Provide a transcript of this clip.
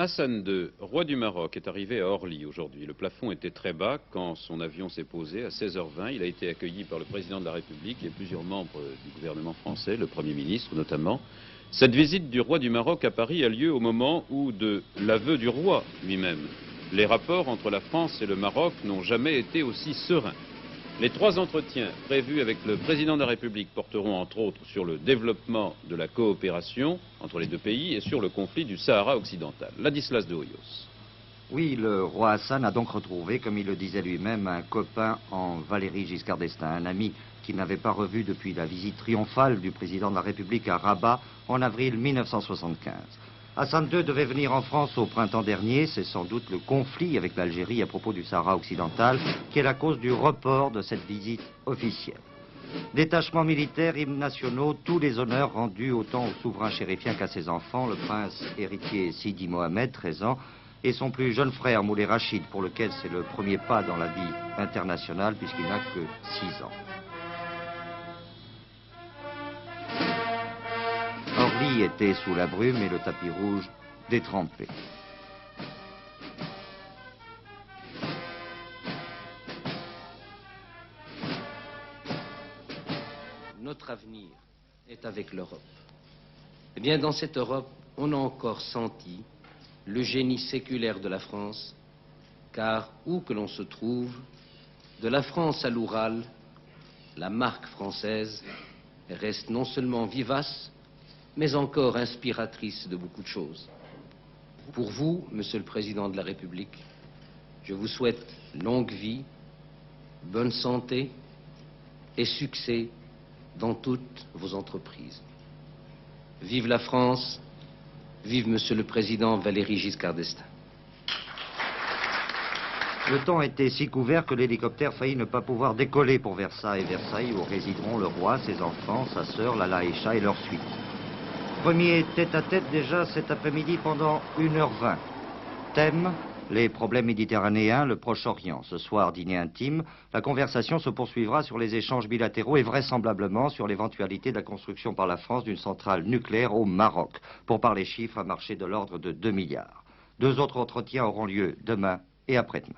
Hassan II, roi du Maroc, est arrivé à Orly aujourd'hui. Le plafond était très bas quand son avion s'est posé à 16h20. Il a été accueilli par le président de la République et plusieurs membres du gouvernement français, le Premier ministre notamment. Cette visite du roi du Maroc à Paris a lieu au moment où, de l'aveu du roi lui-même, les rapports entre la France et le Maroc n'ont jamais été aussi sereins. Les trois entretiens prévus avec le président de la République porteront entre autres sur le développement de la coopération entre les deux pays et sur le conflit du Sahara occidental. Ladislas de Hoyos. Oui, le roi Hassan a donc retrouvé, comme il le disait lui-même, un copain en Valéry Giscard d'Estaing, un ami qu'il n'avait pas revu depuis la visite triomphale du président de la République à Rabat en avril 1975. Hassan II devait venir en France au printemps dernier. C'est sans doute le conflit avec l'Algérie à propos du Sahara occidental qui est la cause du report de cette visite officielle. Détachement militaire, hymnes nationaux, tous les honneurs rendus autant au souverain chérifien qu'à ses enfants, le prince héritier Sidi Mohamed, 13 ans, et son plus jeune frère Moulay Rachid, pour lequel c'est le premier pas dans la vie internationale puisqu'il n'a que 6 ans. Orly était sous la brume et le tapis rouge détrempé. Notre avenir est avec l'Europe. Eh bien, dans cette Europe, on a encore senti le génie séculaire de la France, car où que l'on se trouve, de la France à l'Oural, la marque française reste non seulement vivace, mais encore inspiratrice de beaucoup de choses. Pour vous, Monsieur le Président de la République, je vous souhaite longue vie, bonne santé et succès dans toutes vos entreprises. Vive la France, vive Monsieur le Président Valéry Giscard d'Estaing. Le temps était si couvert que l'hélicoptère faillit ne pas pouvoir décoller pour Versailles. Versailles où résideront le roi, ses enfants, sa sœur, Lala Aïcha et leur suite. Premier tête-à-tête déjà cet après-midi pendant 1h20. Thème, les problèmes méditerranéens, le Proche-Orient. Ce soir, dîner intime, la conversation se poursuivra sur les échanges bilatéraux et vraisemblablement sur l'éventualité de la construction par la France d'une centrale nucléaire au Maroc, pour parler chiffres à marché de l'ordre de 2 milliards. 2 autres entretiens auront lieu demain et après-demain.